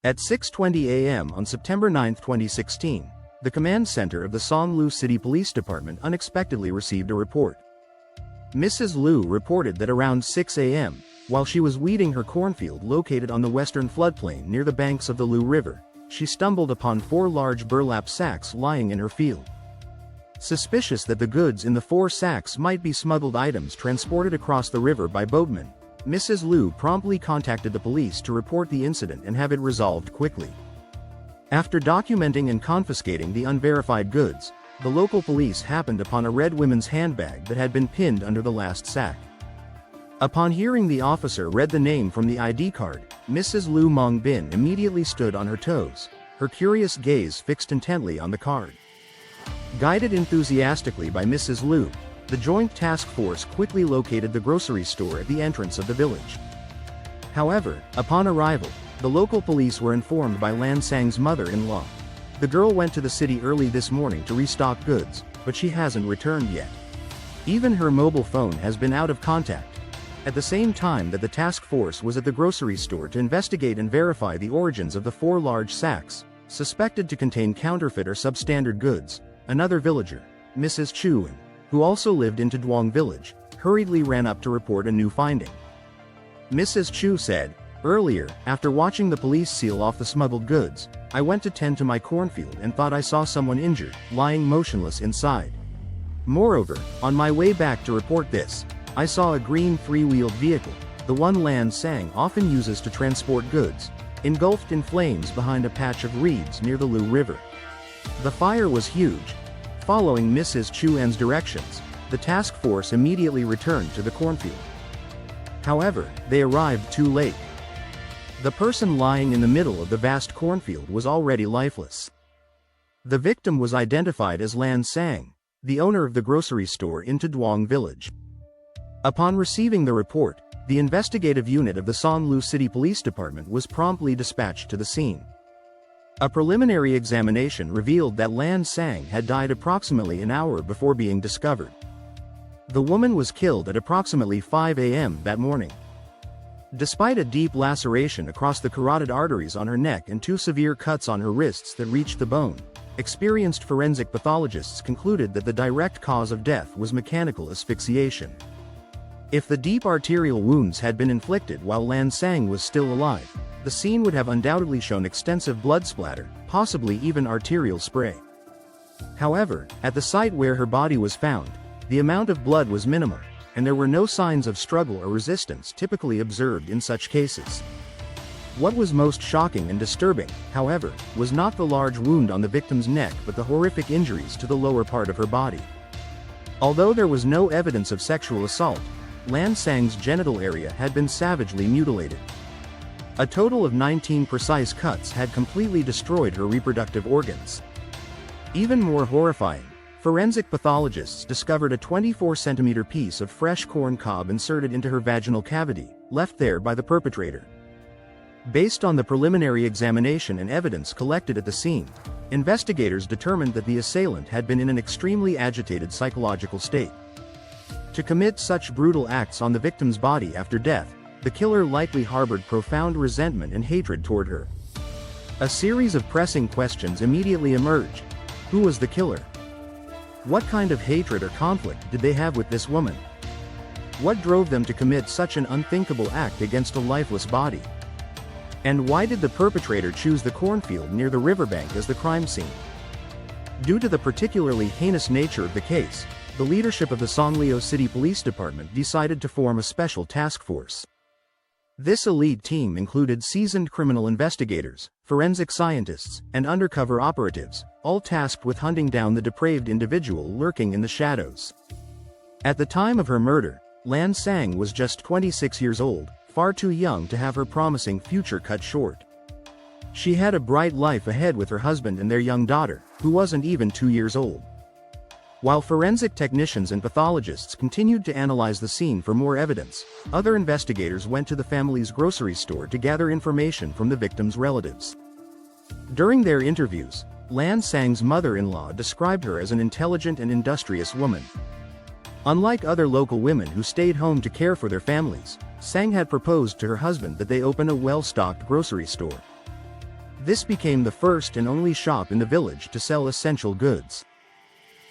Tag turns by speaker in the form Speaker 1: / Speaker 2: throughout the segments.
Speaker 1: At 6:20 a.m. on September 9, 2016, the command center of the San City Police Department unexpectedly received a report. Mrs. Liu reported that around 6 a.m., while she was weeding her cornfield located on the western floodplain near the banks of the Liu River, she stumbled upon 4 large burlap sacks lying in her field. Suspicious that the goods in the 4 sacks might be smuggled items transported across the river by boatmen, Mrs. Liu promptly contacted the police to report the incident and have it resolved quickly. After documenting and confiscating the unverified goods, the local police happened upon a red women's handbag that had been pinned under the last sack. Upon hearing the officer read the name from the ID card, Mrs. Liu Mongbin immediately stood on her toes, her curious gaze fixed intently on the card. Guided enthusiastically by Mrs. Liu, the joint task force quickly located the grocery store at the entrance of the village. However, upon arrival, the local police were informed by Lan Sang's mother-in-law. The girl went to the city early this morning to restock goods, but she hasn't returned yet. Even her mobile phone has been out of contact. At the same time that the task force was at the grocery store to investigate and verify the origins of the 4 large sacks, suspected to contain counterfeit or substandard goods, another villager, Mrs. Chu, who also lived in Duong village, hurriedly ran up to report a new finding. Mrs. Chu said, "Earlier, after watching the police seal off the smuggled goods, I went to tend to my cornfield and thought I saw someone injured, lying motionless inside. Moreover, on my way back to report this, I saw a green 3-wheeled vehicle, the one Lan Sang often uses to transport goods, engulfed in flames behind a patch of reeds near the Liu River. The fire was huge." Following Mrs. Chuan's directions, the task force immediately returned to the cornfield. However, they arrived too late. The person lying in the middle of the vast cornfield was already lifeless. The victim was identified as Lan Sang, the owner of the grocery store in Duong village. Upon receiving the report, the investigative unit of the San City Police Department was promptly dispatched to the scene. A preliminary examination revealed that Lan Sang had died approximately an hour before being discovered. The woman was killed at approximately 5 a.m. that morning. Despite a deep laceration across the carotid arteries on her neck and 2 severe cuts on her wrists that reached the bone, experienced forensic pathologists concluded that the direct cause of death was mechanical asphyxiation. If the deep arterial wounds had been inflicted while Lan Sang was still alive, the scene would have undoubtedly shown extensive blood splatter, possibly even arterial spray. However, at the site where her body was found, the amount of blood was minimal, and there were no signs of struggle or resistance typically observed in such cases. What was most shocking and disturbing, however, was not the large wound on the victim's neck but the horrific injuries to the lower part of her body. Although there was no evidence of sexual assault, Lan Sang's genital area had been savagely mutilated. A total of 19 precise cuts had completely destroyed her reproductive organs. Even more horrifying, forensic pathologists discovered a 24-centimeter piece of fresh corn cob inserted into her vaginal cavity, left there by the perpetrator. Based on the preliminary examination and evidence collected at the scene, investigators determined that the assailant had been in an extremely agitated psychological state. To commit such brutal acts on the victim's body after death, the killer likely harbored profound resentment and hatred toward her. A series of pressing questions immediately emerged. Who was the killer? What kind of hatred or conflict did they have with this woman? What drove them to commit such an unthinkable act against a lifeless body? And why did the perpetrator choose the cornfield near the riverbank as the crime scene? Due to the particularly heinous nature of the case, the leadership of the San City Police Department decided to form a special task force. This elite team included seasoned criminal investigators, forensic scientists, and undercover operatives, all tasked with hunting down the depraved individual lurking in the shadows. At the time of her murder, Lan Sang was just 26 years old, far too young to have her promising future cut short. She had a bright life ahead with her husband and their young daughter, who wasn't even 2 years old. While forensic technicians and pathologists continued to analyze the scene for more evidence, other investigators went to the family's grocery store to gather information from the victim's relatives. During their interviews, Lan Sang's mother-in-law described her as an intelligent and industrious woman. Unlike other local women who stayed home to care for their families, Sang had proposed to her husband that they open a well-stocked grocery store. This became the first and only shop in the village to sell essential goods.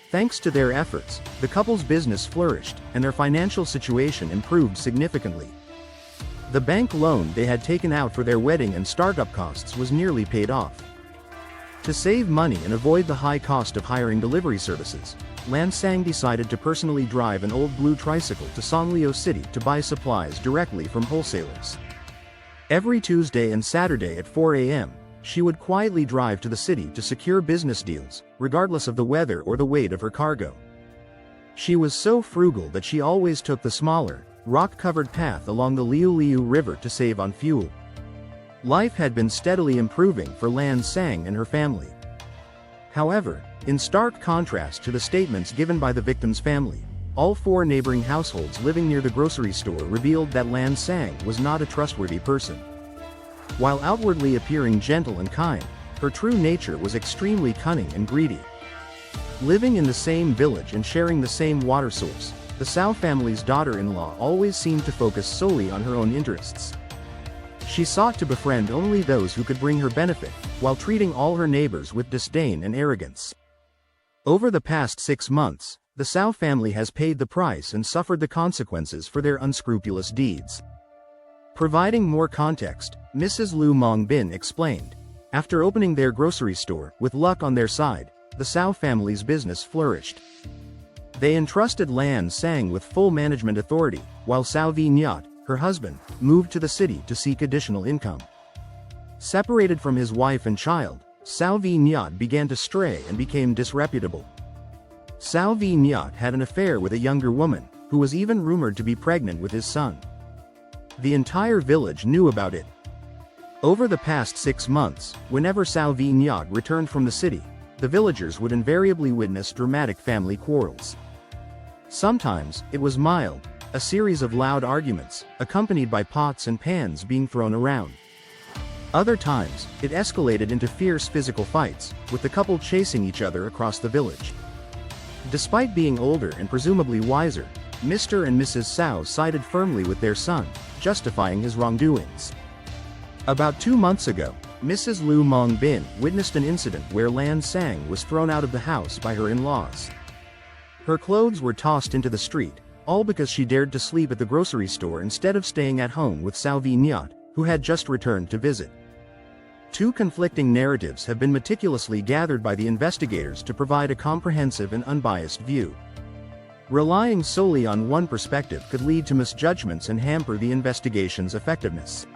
Speaker 1: Thanks to their efforts, the couple's business flourished, and their financial situation improved significantly. The bank loan they had taken out for their wedding and startup costs was nearly paid off. To save money and avoid the high cost of hiring delivery services, Lan Sang decided to personally drive an old blue tricycle to Sanglio City to buy supplies directly from wholesalers. Every Tuesday and Saturday at 4 a.m., she would quietly drive to the city to secure business deals, regardless of the weather or the weight of her cargo. She was so frugal that she always took the smaller, rock-covered path along the Liu Liu River to save on fuel. Life had been steadily improving for Lan Sang and her family. However, in stark contrast to the statements given by the victim's family, all 4 neighboring households living near the grocery store revealed that Lan Sang was not a trustworthy person. While outwardly appearing gentle and kind, her true nature was extremely cunning and greedy. Living in the same village and sharing the same water source, the Sao family's daughter-in-law always seemed to focus solely on her own interests. She sought to befriend only those who could bring her benefit, while treating all her neighbors with disdain and arrogance. Over the past 6 months, the Sao family has paid the price and suffered the consequences for their unscrupulous deeds. Providing more context, Mrs. Lu Mongbin explained. After opening their grocery store, with luck on their side, the Sao family's business flourished. They entrusted Lan Sang with full management authority, while Sao Vignat, her husband, moved to the city to seek additional income. Separated from his wife and child, Sao Vignat began to stray and became disreputable. Sao Vignat had an affair with a younger woman, who was even rumored to be pregnant with his son. The entire village knew about it. Over the past 6 months, whenever Sao Vignat returned from the city, the villagers would invariably witness dramatic family quarrels. Sometimes, it was mild, a series of loud arguments, accompanied by pots and pans being thrown around. Other times, it escalated into fierce physical fights, with the couple chasing each other across the village. Despite being older and presumably wiser, Mr. and Mrs. Sao sided firmly with their son, justifying his wrongdoings. About 2 months ago, Mrs. Lu Mongbin witnessed an incident where Lan Sang was thrown out of the house by her in-laws. Her clothes were tossed into the street, all because she dared to sleep at the grocery store instead of staying at home with Sao Vignat, who had just returned to visit. 2 conflicting narratives have been meticulously gathered by the investigators to provide a comprehensive and unbiased view. Relying solely on one perspective could lead to misjudgments and hamper the investigation's effectiveness.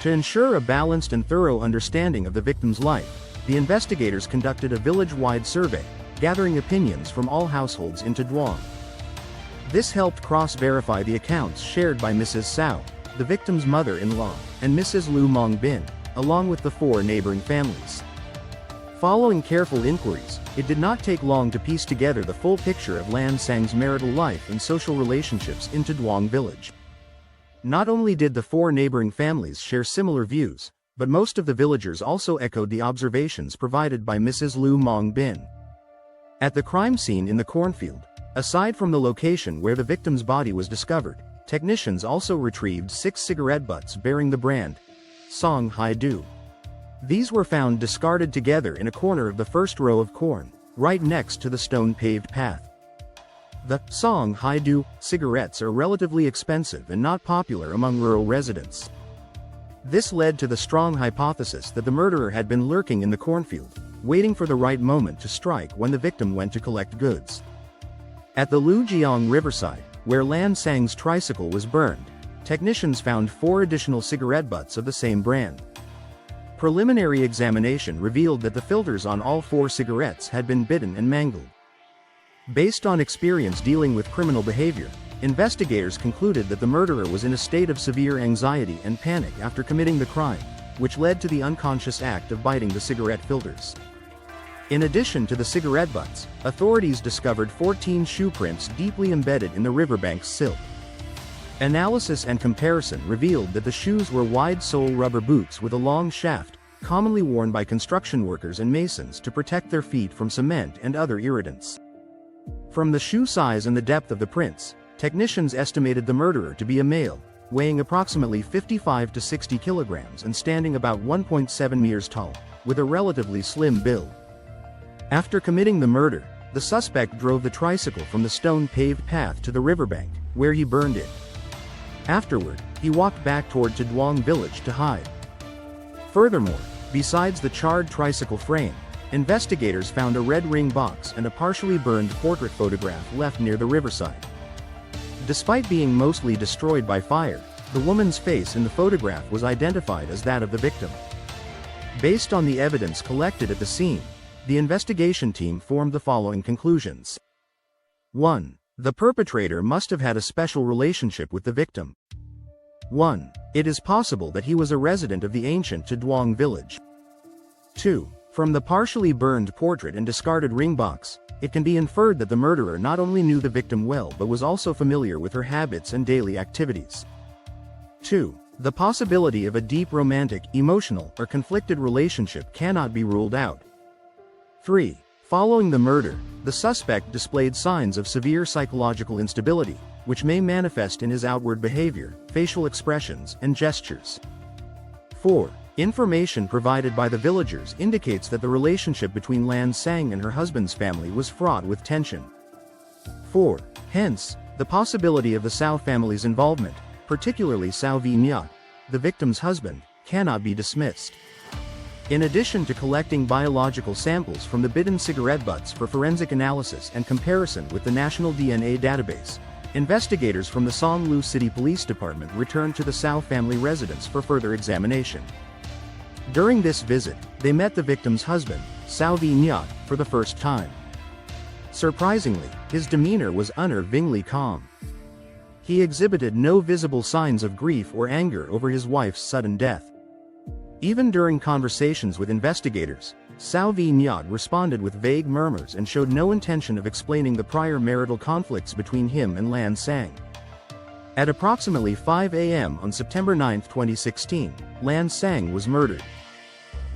Speaker 1: To ensure a balanced and thorough understanding of the victim's life, the investigators conducted a village-wide survey, gathering opinions from all households in Duong. This helped cross-verify the accounts shared by Mrs. Sao, the victim's mother-in-law, and Mrs. Lu Mongbin, along with the 4 neighboring families. Following careful inquiries, it did not take long to piece together the full picture of Lan Sang's marital life and social relationships in Duong village. Not only did the 4 neighboring families share similar views, but most of the villagers also echoed the observations provided by Mrs. Lu Mongbin. At the crime scene in the cornfield, aside from the location where the victim's body was discovered, technicians also retrieved 6 cigarette butts bearing the brand Song Hai Du. These were found discarded together in a corner of the first row of corn, right next to the stone-paved path. The Song Hai Du cigarettes are relatively expensive and not popular among rural residents. This led to the strong hypothesis that the murderer had been lurking in the cornfield, waiting for the right moment to strike when the victim went to collect goods. At the Lujiang riverside, where Lan Sang's tricycle was burned, technicians found 4 additional cigarette butts of the same brand. Preliminary examination revealed that the filters on all 4 cigarettes had been bitten and mangled. Based on experience dealing with criminal behavior, investigators concluded that the murderer was in a state of severe anxiety and panic after committing the crime, which led to the unconscious act of biting the cigarette filters. In addition to the cigarette butts, authorities discovered 14 shoe prints deeply embedded in the riverbank's silt. Analysis and comparison revealed that the shoes were wide-sole rubber boots with a long shaft, commonly worn by construction workers and masons to protect their feet from cement and other irritants. From the shoe size and the depth of the prints, technicians estimated the murderer to be a male, weighing approximately 55 to 60 kilograms and standing about 1.7 meters tall, with a relatively slim build. After committing the murder, the suspect drove the tricycle from the stone-paved path to the riverbank, where he burned it. Afterward, he walked back toward Duong village to hide. Furthermore, besides the charred tricycle frame, investigators found a red ring box and a partially burned portrait photograph left near the riverside. Despite being mostly destroyed by fire, the woman's face in the photograph was identified as that of the victim. Based on the evidence collected at the scene, the investigation team formed the following conclusions. 1. The perpetrator must have had a special relationship with the victim. 1. It is possible that he was a resident of the ancient Duong village. 2. From the partially burned portrait and discarded ring box, it can be inferred that the murderer not only knew the victim well but was also familiar with her habits and daily activities. 2. The possibility of a deep romantic, emotional, or conflicted relationship cannot be ruled out. 3. Following the murder, the suspect displayed signs of severe psychological instability, which may manifest in his outward behavior, facial expressions, and gestures. 4. Information provided by the villagers indicates that the relationship between Lan Sang and her husband's family was fraught with tension. 4. Hence, the possibility of the Sao family's involvement, particularly Sao V Nyat, the victim's husband, cannot be dismissed. In addition to collecting biological samples from the bitten cigarette butts for forensic analysis and comparison with the National DNA Database, investigators from the Unruly City Police Department returned to the Sao family residence for further examination. During this visit, they met the victim's husband, Sao V Nyat, for the first time. Surprisingly, his demeanor was unnervingly calm. He exhibited no visible signs of grief or anger over his wife's sudden death. Even during conversations with investigators, Sao V Nyat responded with vague murmurs and showed no intention of explaining the prior marital conflicts between him and Lan Sang. At approximately 5 a.m. on September 9, 2016, Lan Sang was murdered.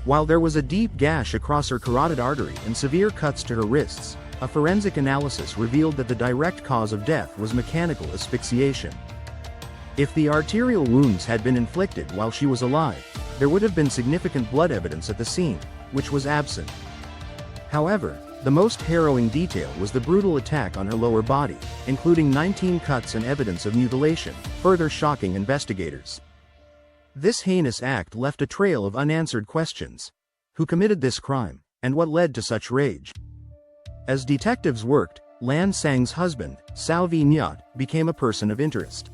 Speaker 1: While there was a deep gash across her carotid artery and severe cuts to her wrists, a forensic analysis revealed that the direct cause of death was mechanical asphyxiation. If the arterial wounds had been inflicted while she was alive, there would have been significant blood evidence at the scene, which was absent. However, the most harrowing detail was the brutal attack on her lower body, including 19 cuts and evidence of mutilation, further shocking investigators. This heinous act left a trail of unanswered questions. Who committed this crime, and what led to such rage? As detectives worked, Lan Sang's husband, Sao V Nyat, became a person of interest.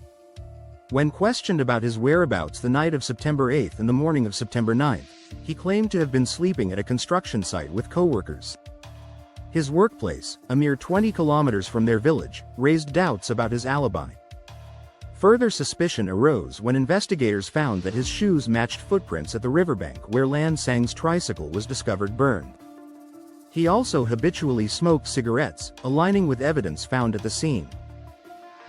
Speaker 1: When questioned about his whereabouts the night of September 8 and the morning of September 9, he claimed to have been sleeping at a construction site with co-workers. His workplace, a mere 20 kilometers from their village, raised doubts about his alibi. Further suspicion arose when investigators found that his shoes matched footprints at the riverbank where Lan Sang's tricycle was discovered burned. He also habitually smoked cigarettes, aligning with evidence found at the scene.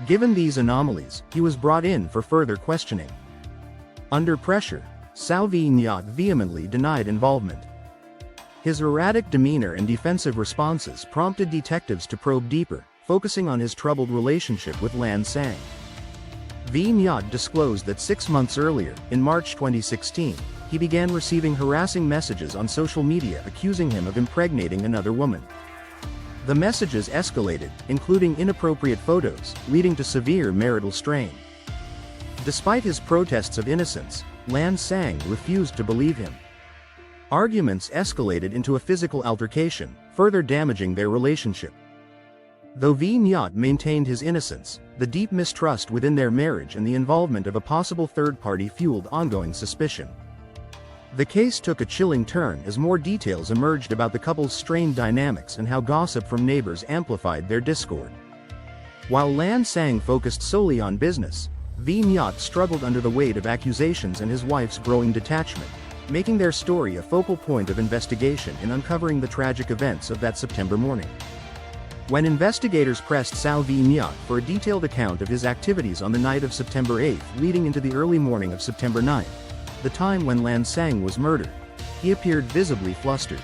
Speaker 1: Given these anomalies, he was brought in for further questioning. Under pressure, Sao V Nyat vehemently denied involvement. His erratic demeanor and defensive responses prompted detectives to probe deeper, focusing on his troubled relationship with Lan Sang. V Nyat disclosed that 6 months earlier, in March 2016, he began receiving harassing messages on social media accusing him of impregnating another woman. The messages escalated, including inappropriate photos, leading to severe marital strain. Despite his protests of innocence, Lan Sang refused to believe him. Arguments escalated into a physical altercation, further damaging their relationship. Though V Nyat maintained his innocence, the deep mistrust within their marriage and the involvement of a possible third party fueled ongoing suspicion. The case took a chilling turn as more details emerged about the couple's strained dynamics and how gossip from neighbors amplified their discord. While Lan Sang focused solely on business, V Nyat struggled under the weight of accusations and his wife's growing detachment, making their story a focal point of investigation in uncovering the tragic events of that September morning. When investigators pressed Sao V Nyat for a detailed account of his activities on the night of September 8 leading into the early morning of September 9, the time when Lan Sang was murdered, he appeared visibly flustered.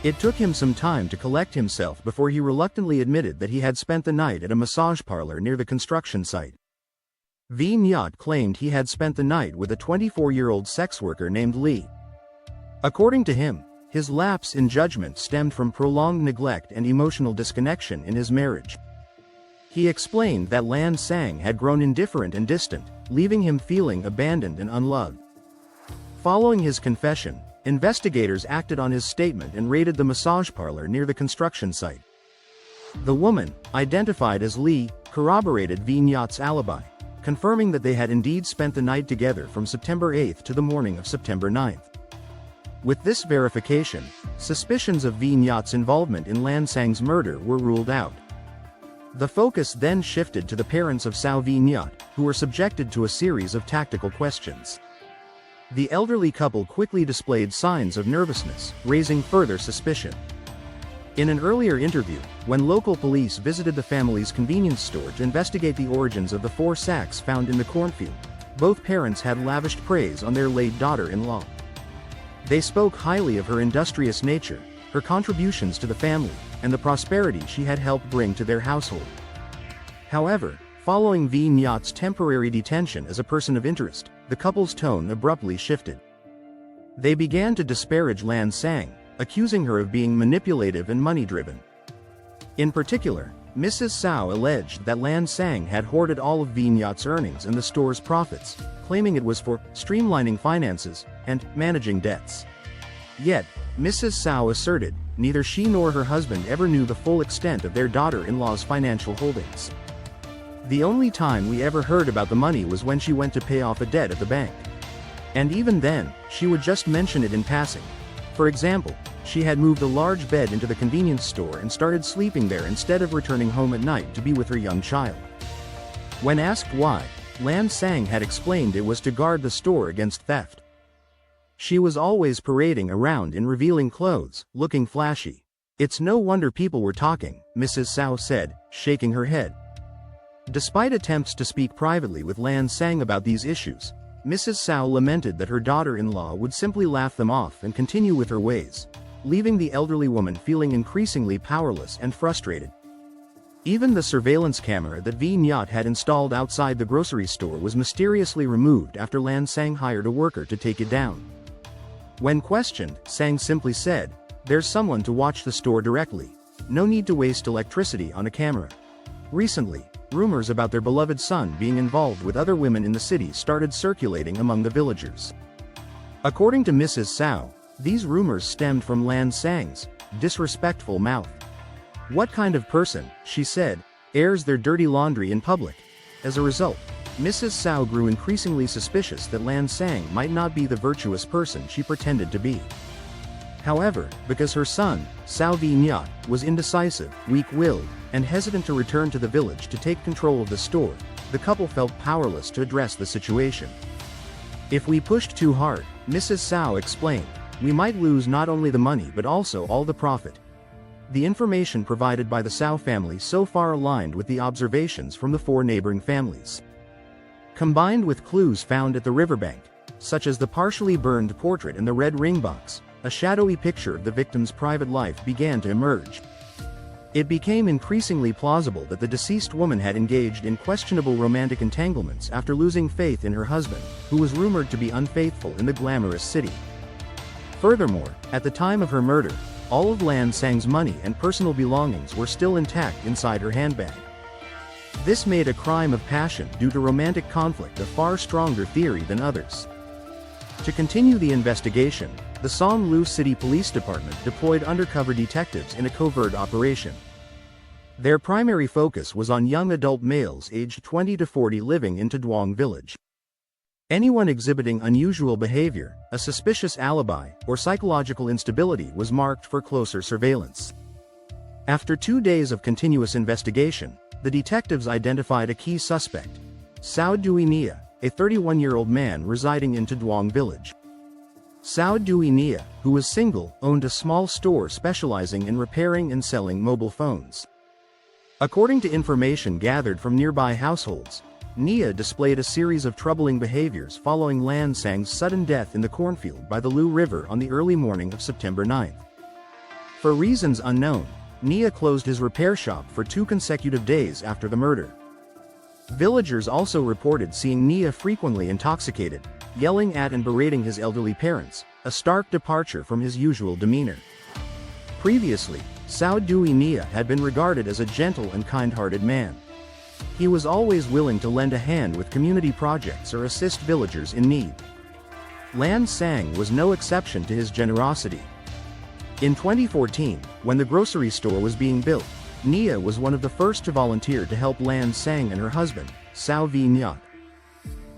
Speaker 1: It took him some time to collect himself before he reluctantly admitted that he had spent the night at a massage parlor near the construction site. V. Nyat claimed he had spent the night with a 24-year-old sex worker named Lee. According to him, his lapse in judgment stemmed from prolonged neglect and emotional disconnection in his marriage. He explained that Lan Sang had grown indifferent and distant, leaving him feeling abandoned and unloved. Following his confession, investigators acted on his statement and raided the massage parlor near the construction site. The woman, identified as Lee, corroborated V. Nyat's alibi, confirming that they had indeed spent the night together from September 8 to the morning of September 9. With this verification, suspicions of V. Nyat's involvement in Lan Sang's murder were ruled out. The focus then shifted to the parents of Sao V. Nyat, who were subjected to a series of tactical questions. The elderly couple quickly displayed signs of nervousness, raising further suspicion. In an earlier interview, when local police visited the family's convenience store to investigate the origins of the 4 sacks found in the cornfield, both parents had lavished praise on their late daughter-in-law. They spoke highly of her industrious nature, her contributions to the family, and the prosperity she had helped bring to their household. However, following V. Nyat's temporary detention as a person of interest, the couple's tone abruptly shifted. They began to disparage Lan Sang, accusing her of being manipulative and money-driven. In particular, Mrs. Sao alleged that Lan Sang had hoarded all of V. Nyat's earnings and the store's profits, claiming it was for streamlining finances and managing debts. Yet, Mrs. Sao asserted neither she nor her husband ever knew the full extent of their daughter-in-law's financial holdings. The only time we ever heard about the money was when she went to pay off a debt at the bank. And even then, she would just mention it in passing. For example, she had moved a large bed into the convenience store and started sleeping there instead of returning home at night to be with her young child. When asked why, Lan Sang had explained it was to guard the store against theft. She was always parading around in revealing clothes, looking flashy. It's no wonder people were talking, Mrs. Sao said, shaking her head. Despite attempts to speak privately with Lan Sang about these issues, Mrs. Sao lamented that her daughter-in-law would simply laugh them off and continue with her ways, leaving the elderly woman feeling increasingly powerless and frustrated. Even the surveillance camera that V. Nyat had installed outside the grocery store was mysteriously removed after Lan Sang hired a worker to take it down. When questioned, Sang simply said, "There's someone to watch the store directly. No need to waste electricity on a camera." Recently, rumors about their beloved son being involved with other women in the city started circulating among the villagers. According to Mrs. Sao, these rumors stemmed from Lan Sang's disrespectful mouth. "What kind of person," she said, "airs their dirty laundry in public?" As a result, Mrs. Sao grew increasingly suspicious that Lan Sang might not be the virtuous person she pretended to be. However, because her son, Sao V. Nyat, was indecisive, weak-willed, and hesitant to return to the village to take control of the store, the couple felt powerless to address the situation. "If we pushed too hard," Mrs. Sao explained, "we might lose not only the money but also all the profit." The information provided by the Sao family so far aligned with the observations from the 4 neighboring families. Combined with clues found at the riverbank, such as the partially burned portrait and the red ring box, a shadowy picture of the victim's private life began to emerge. It became increasingly plausible that the deceased woman had engaged in questionable romantic entanglements after losing faith in her husband, who was rumored to be unfaithful in the glamorous city. Furthermore, at the time of her murder, all of Lan Sang's money and personal belongings were still intact inside her handbag. This made a crime of passion due to romantic conflict a far stronger theory than others. To continue the investigation, the San Lu City Police Department deployed undercover detectives in a covert operation. Their primary focus was on young adult males aged 20 to 40 living in Taduong village. Anyone exhibiting unusual behavior, a suspicious alibi, or psychological instability was marked for closer surveillance. After 2 days of continuous investigation, the detectives identified a key suspect, Sao Dui Nia, a 31-year-old man residing in Taduong village. Sao Dui Nia, who was single, owned a small store specializing in repairing and selling mobile phones. According to information gathered from nearby households, Nia displayed a series of troubling behaviors following Lan Sang's sudden death in the cornfield by the Lu River on the early morning of September 9. For reasons unknown, Nia closed his repair shop for 2 consecutive days after the murder. Villagers also reported seeing Nia frequently intoxicated, yelling at and berating his elderly parents, a stark departure from his usual demeanor. Previously, Sao Dui Nia had been regarded as a gentle and kind-hearted man. He was always willing to lend a hand with community projects or assist villagers in need. Lan Sang was no exception to his generosity. In 2014, when the grocery store was being built, Nia was one of the first to volunteer to help Lan Sang and her husband, Sao Vi Nyat.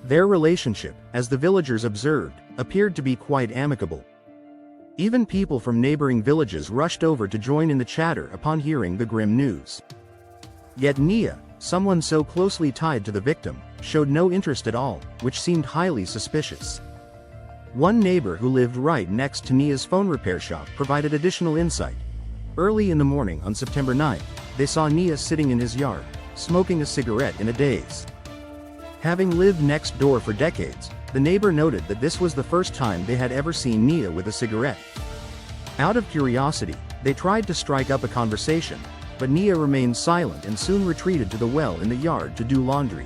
Speaker 1: Their relationship, as the villagers observed, appeared to be quite amicable. Even people from neighboring villages rushed over to join in the chatter upon hearing the grim news. Yet Nia, someone so closely tied to the victim, showed no interest at all, which seemed highly suspicious. One neighbor who lived right next to Nia's phone repair shop provided additional insight. Early in the morning on September 9th, they saw Nia sitting in his yard, smoking a cigarette in a daze. Having lived next door for decades, the neighbor noted that this was the first time they had ever seen Nia with a cigarette. Out of curiosity, they tried to strike up a conversation, but Nia remained silent and soon retreated to the well in the yard to do laundry.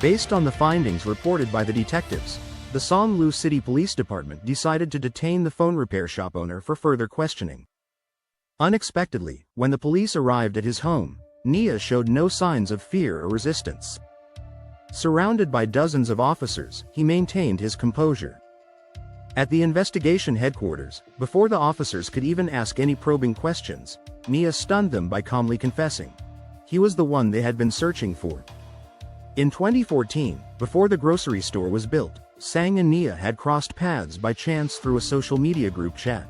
Speaker 1: Based on the findings reported by the detectives, the San Lu City Police Department decided to detain the phone repair shop owner for further questioning. Unexpectedly, when the police arrived at his home, Nia showed no signs of fear or resistance. Surrounded by dozens of officers, he maintained his composure. At the investigation headquarters, before the officers could even ask any probing questions, Nia stunned them by calmly confessing. He was the one they had been searching for. In 2014, before the grocery store was built, Sang and Nia had crossed paths by chance through a social media group chat.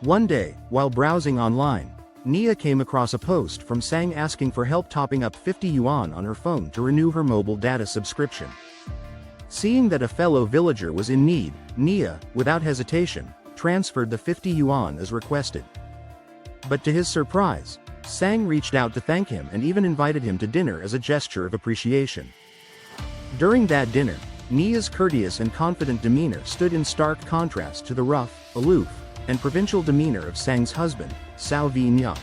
Speaker 1: One day, while browsing online, Nia came across a post from Sang asking for help topping up 50 yuan on her phone to renew her mobile data subscription. Seeing that a fellow villager was in need, Nia, without hesitation, transferred the 50 yuan as requested. But to his surprise, Sang reached out to thank him and even invited him to dinner as a gesture of appreciation. During that dinner, Nia's courteous and confident demeanor stood in stark contrast to the rough, aloof, and provincial demeanor of Sang's husband, Sao Vi Nyat.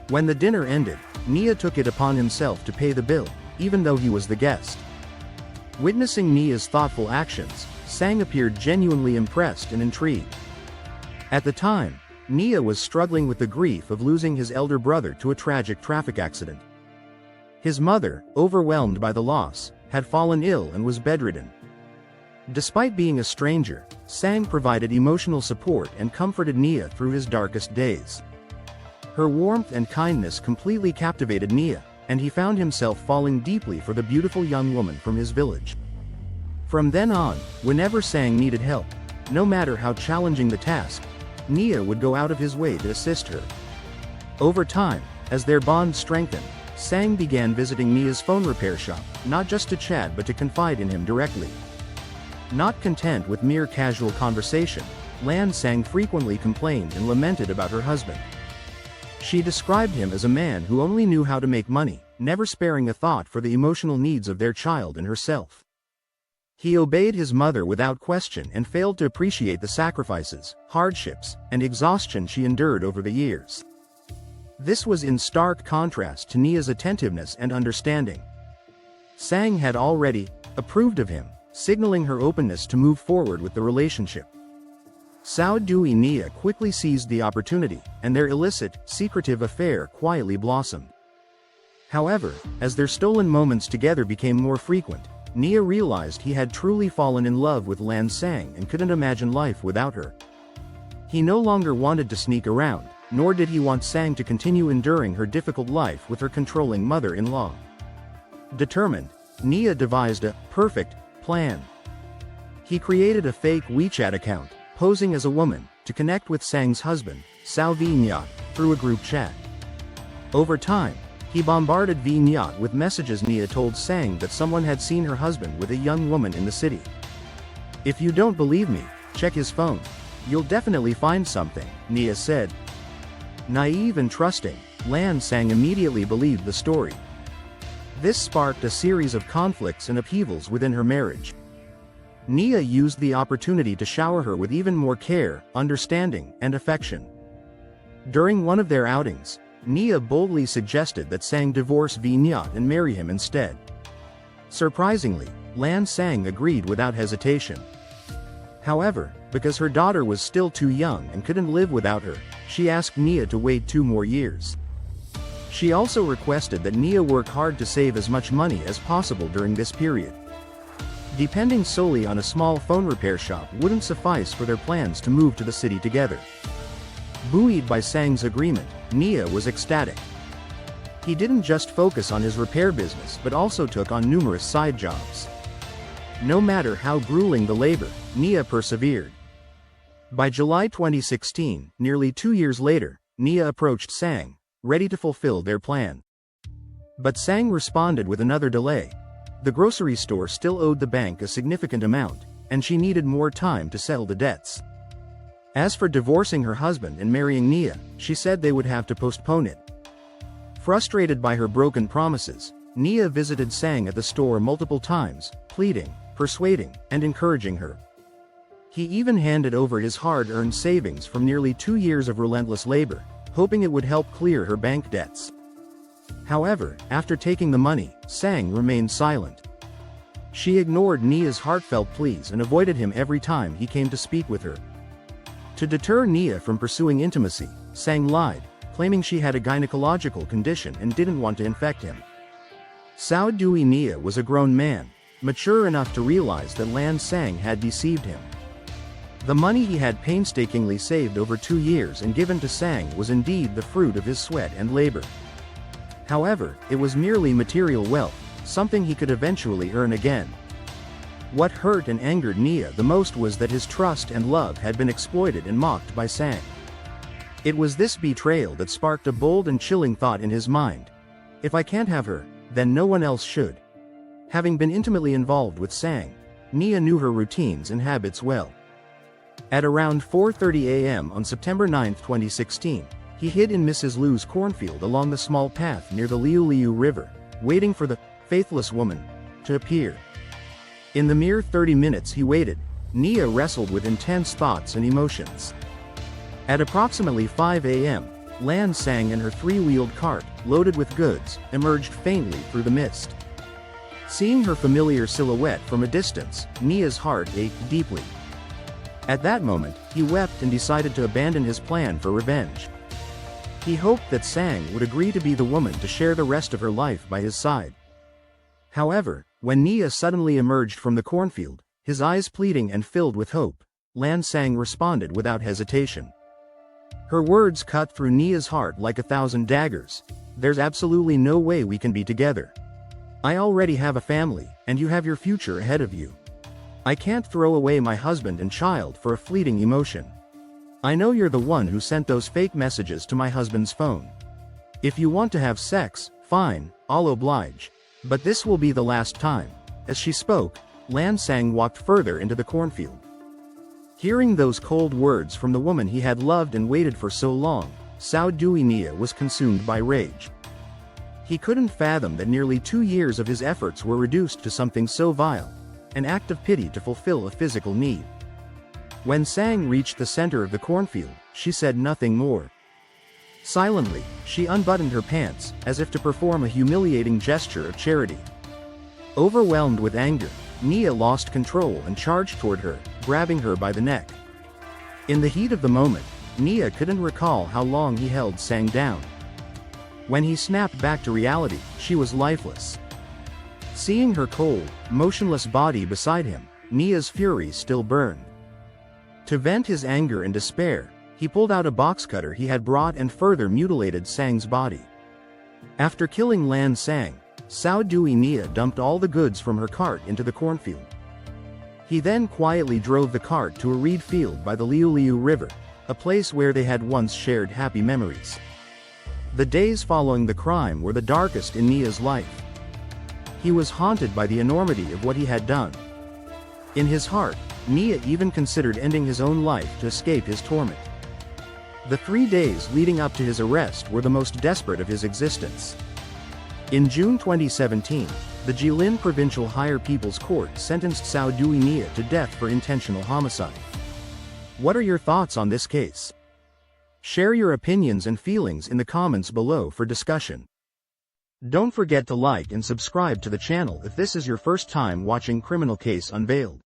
Speaker 1: When the dinner ended, Nia took it upon himself to pay the bill, even though he was the guest. Witnessing Nia's thoughtful actions, Sang appeared genuinely impressed and intrigued. At the time, Nia was struggling with the grief of losing his elder brother to a tragic traffic accident. His mother, overwhelmed by the loss, had fallen ill and was bedridden. Despite being a stranger, Sang provided emotional support and comforted Nia through his darkest days. Her warmth and kindness completely captivated Nia, and he found himself falling deeply for the beautiful young woman from his village. From then on, whenever Sang needed help, no matter how challenging the task, Nia would go out of his way to assist her. Over time, as their bond strengthened, Sang began visiting Nia's phone repair shop, not just to chat but to confide in him directly. Not content with mere casual conversation, Lan Sang frequently complained and lamented about her husband. She described him as a man who only knew how to make money, never sparing a thought for the emotional needs of their child and herself. He obeyed his mother without question and failed to appreciate the sacrifices, hardships, and exhaustion she endured over the years. This was in stark contrast to Nia's attentiveness and understanding. Sang had already approved of him, signaling her openness to move forward with the relationship. Sao Dui Nia quickly seized the opportunity, and their illicit, secretive affair quietly blossomed. However, as their stolen moments together became more frequent, Nia realized he had truly fallen in love with Lan Sang and couldn't imagine life without her. He no longer wanted to sneak around, nor did he want Sang to continue enduring her difficult life with her controlling mother-in-law. Determined, Nia devised a perfect plan. He created a fake WeChat account, posing as a woman, to connect with Sang's husband, Sao Vi Nyat, through a group chat. Over time, he bombarded Vi Nyat with messages. Nia told Sang that someone had seen her husband with a young woman in the city. "If you don't believe me, check his phone. You'll definitely find something," Nia said. Naive and trusting, Lan Sang immediately believed the story. This sparked a series of conflicts and upheavals within her marriage. Nia used the opportunity to shower her with even more care, understanding, and affection. During one of their outings, Nia boldly suggested that Sang divorce Vignat and marry him instead. Surprisingly, Lan Sang agreed without hesitation. However, because her daughter was still too young and couldn't live without her, she asked Nia to wait 2 more years. She also requested that Nia work hard to save as much money as possible during this period. Depending solely on a small phone repair shop wouldn't suffice for their plans to move to the city together. Buoyed by Sang's agreement, Nia was ecstatic. He didn't just focus on his repair business but also took on numerous side jobs. No matter how grueling the labor, Nia persevered. By July 2016, nearly 2 years later, Nia approached Sang, ready to fulfill their plan. But Sang responded with another delay. The grocery store still owed the bank a significant amount, and she needed more time to settle the debts. As for divorcing her husband and marrying Nia, she said they would have to postpone it. Frustrated by her broken promises, Nia visited Sang at the store multiple times, pleading, persuading, and encouraging her. He even handed over his hard-earned savings from nearly 2 years of relentless labor, hoping it would help clear her bank debts. However, after taking the money, Sang remained silent. She ignored Nia's heartfelt pleas and avoided him every time he came to speak with her. To deter Nia from pursuing intimacy, Sang lied, claiming she had a gynecological condition and didn't want to infect him. Sao Dui Nia was a grown man, mature enough to realize that Lan Sang had deceived him. The money he had painstakingly saved over 2 years and given to Sang was indeed the fruit of his sweat and labor. However, it was merely material wealth, something he could eventually earn again. What hurt and angered Nia the most was that his trust and love had been exploited and mocked by Sang. It was this betrayal that sparked a bold and chilling thought in his mind. If I can't have her, then no one else should. Having been intimately involved with Sang, Nia knew her routines and habits well. At around 4:30 a.m. on September 9, 2016, he hid in Mrs. Liu's cornfield along the small path near the Liu River, waiting for the faithless woman to appear. In the mere 30 minutes he waited, Nia wrestled with intense thoughts and emotions. At approximately 5 a.m., Lan Sang and her 3-wheeled cart, loaded with goods, emerged faintly through the mist. Seeing her familiar silhouette from a distance, Nia's heart ached deeply. At that moment, he wept and decided to abandon his plan for revenge. He hoped that Sang would agree to be the woman to share the rest of her life by his side. However, when Nia suddenly emerged from the cornfield, his eyes pleading and filled with hope, Lan Sang responded without hesitation. Her words cut through Nia's heart like 1,000 daggers. There's absolutely no way we can be together. I already have a family, and you have your future ahead of you. I can't throw away my husband and child for a fleeting emotion. I know you're the one who sent those fake messages to my husband's phone. If you want to have sex, fine, I'll oblige. But this will be the last time. As she spoke, Lan Sang walked further into the cornfield. Hearing those cold words from the woman he had loved and waited for so long, Sao Dui Nia was consumed by rage. He couldn't fathom that nearly 2 years of his efforts were reduced to something so vile, an act of pity to fulfill a physical need. When Sang reached the center of the cornfield, she said nothing more. Silently, she unbuttoned her pants, as if to perform a humiliating gesture of charity. Overwhelmed with anger, Nia lost control and charged toward her, grabbing her by the neck. In the heat of the moment, Nia couldn't recall how long he held Sang down. When he snapped back to reality, she was lifeless. Seeing her cold, motionless body beside him, Nia's fury still burned. To vent his anger and despair, he pulled out a box cutter he had brought and further mutilated Sang's body. After killing Lan Sang, Sao Dui Nia dumped all the goods from her cart into the cornfield. He then quietly drove the cart to a reed field by the Liu River, a place where they had once shared happy memories. The days following the crime were the darkest in Nia's life. He was haunted by the enormity of what he had done. In his heart, Nia even considered ending his own life to escape his torment. The 3 days leading up to his arrest were the most desperate of his existence. In June 2017, the Jilin Provincial Higher People's Court sentenced Sao Dui Nia to death for intentional homicide. What are your thoughts on this case? Share your opinions and feelings in the comments below for discussion. Don't forget to like and subscribe to the channel if this is your first time watching Criminal Case Unveiled.